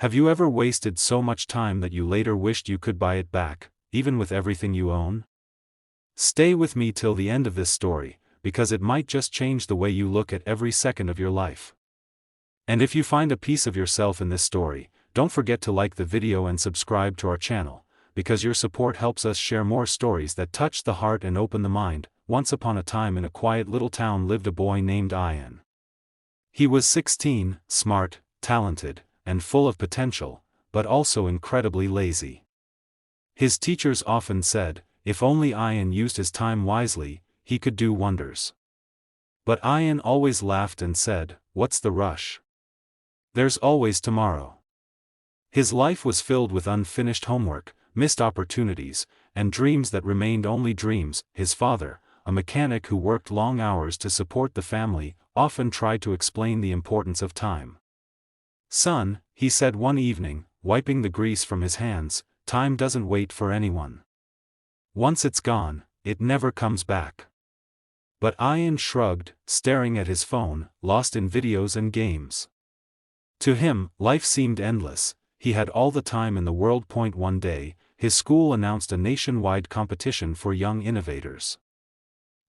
Have you ever wasted so much time that you later wished you could buy it back, even with everything you own? Stay with me till the end of this story, because it might just change the way you look at every second of your life. And if you find a piece of yourself in this story, don't forget to like the video and subscribe to our channel, because your support helps us share more stories that touch the heart and open the mind. Once upon a time in a quiet little town lived a boy named Ian. He was 16, smart, talented, and full of potential, but also incredibly lazy. His teachers often said, if only Ian used his time wisely, he could do wonders. But Ian always laughed and said, "What's the rush? There's always tomorrow." His life was filled with unfinished homework, missed opportunities, and dreams that remained only dreams. His father, a mechanic who worked long hours to support the family, often tried to explain the importance of time. "Son," he said one evening, wiping the grease from his hands, "time doesn't wait for anyone. Once it's gone, it never comes back." But Ian shrugged, staring at his phone, lost in videos and games. To him, life seemed endless. He had all the time in the world. One day, his school announced a nationwide competition for young innovators.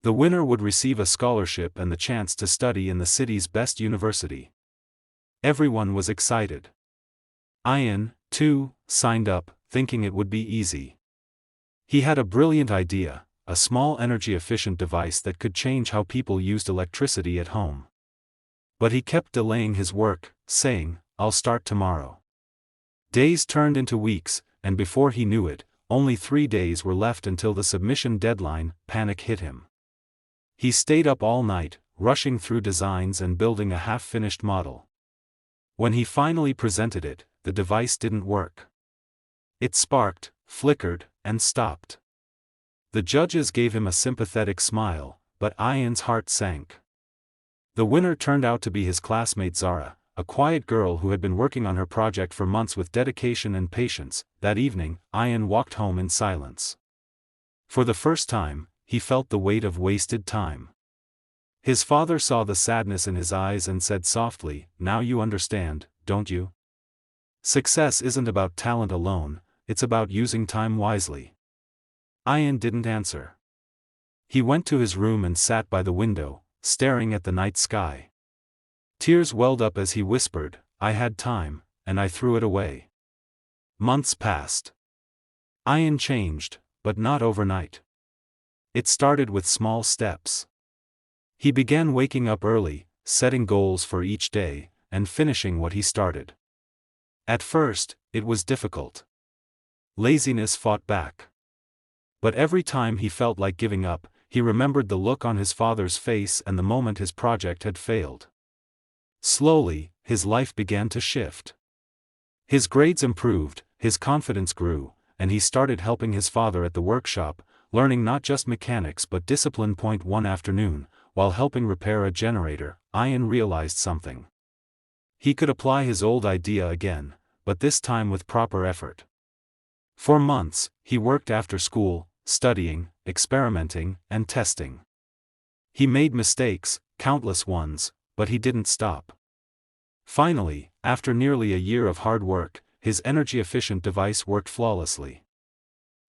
The winner would receive a scholarship and the chance to study in the city's best university. Everyone was excited. Ian, too, signed up, thinking it would be easy. He had a brilliant idea, a small energy-efficient device that could change how people used electricity at home. But he kept delaying his work, saying, "I'll start tomorrow." Days turned into weeks, and before he knew it, only 3 days were left until the submission deadline. Panic hit him. He stayed up all night, rushing through designs and building a half-finished model. When he finally presented it, the device didn't work. It sparked, flickered, and stopped. The judges gave him a sympathetic smile, but Ian's heart sank. The winner turned out to be his classmate Zara, a quiet girl who had been working on her project for months with dedication and patience. That evening, Ian walked home in silence. For the first time, he felt the weight of wasted time. His father saw the sadness in his eyes and said softly, "Now you understand, don't you? Success isn't about talent alone, it's about using time wisely." Ian didn't answer. He went to his room and sat by the window, staring at the night sky. Tears welled up as he whispered, "I had time, and I threw it away." Months passed. Ian changed, but not overnight. It started with small steps. He began waking up early, setting goals for each day, and finishing what he started. At first, it was difficult. Laziness fought back. But every time he felt like giving up, he remembered the look on his father's face and the moment his project had failed. Slowly, his life began to shift. His grades improved, his confidence grew, and he started helping his father at the workshop, learning not just mechanics but discipline. One afternoon, while helping repair a generator, Ian realized something. He could apply his old idea again, but this time with proper effort. For months, he worked after school, studying, experimenting, and testing. He made mistakes, countless ones, but he didn't stop. Finally, after nearly a year of hard work, his energy-efficient device worked flawlessly.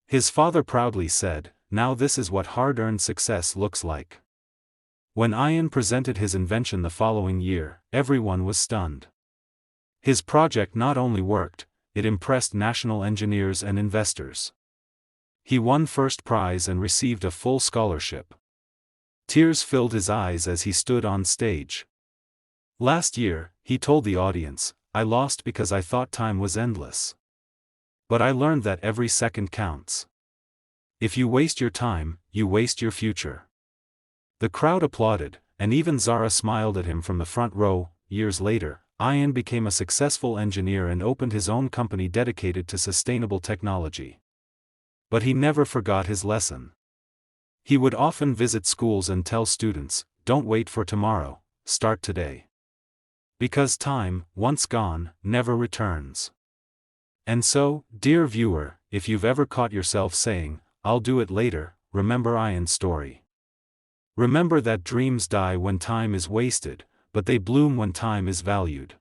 His father proudly said, "Now this is what hard-earned success looks like." When Ian presented his invention the following year, everyone was stunned. His project not only worked, it impressed national engineers and investors. He won first prize and received a full scholarship. Tears filled his eyes as he stood on stage. Last year, he told the audience, "I lost because I thought time was endless. But I learned that every second counts. If you waste your time, you waste your future." The crowd applauded, and even Zara smiled at him from the front row. Years later, Ian became a successful engineer and opened his own company dedicated to sustainable technology. But he never forgot his lesson. He would often visit schools and tell students, "Don't wait for tomorrow, start today. Because time, once gone, never returns." And so, dear viewer, if you've ever caught yourself saying, "I'll do it later," remember Ian's story. Remember that dreams die when time is wasted, but they bloom when time is valued.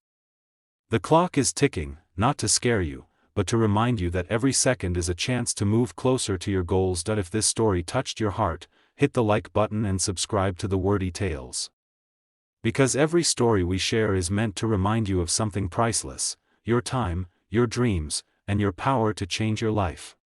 The clock is ticking, not to scare you, but to remind you that every second is a chance to move closer to your goals. If this story touched your heart, hit the like button and subscribe to the Wordy Tales. Because every story we share is meant to remind you of something priceless: your time, your dreams, and your power to change your life.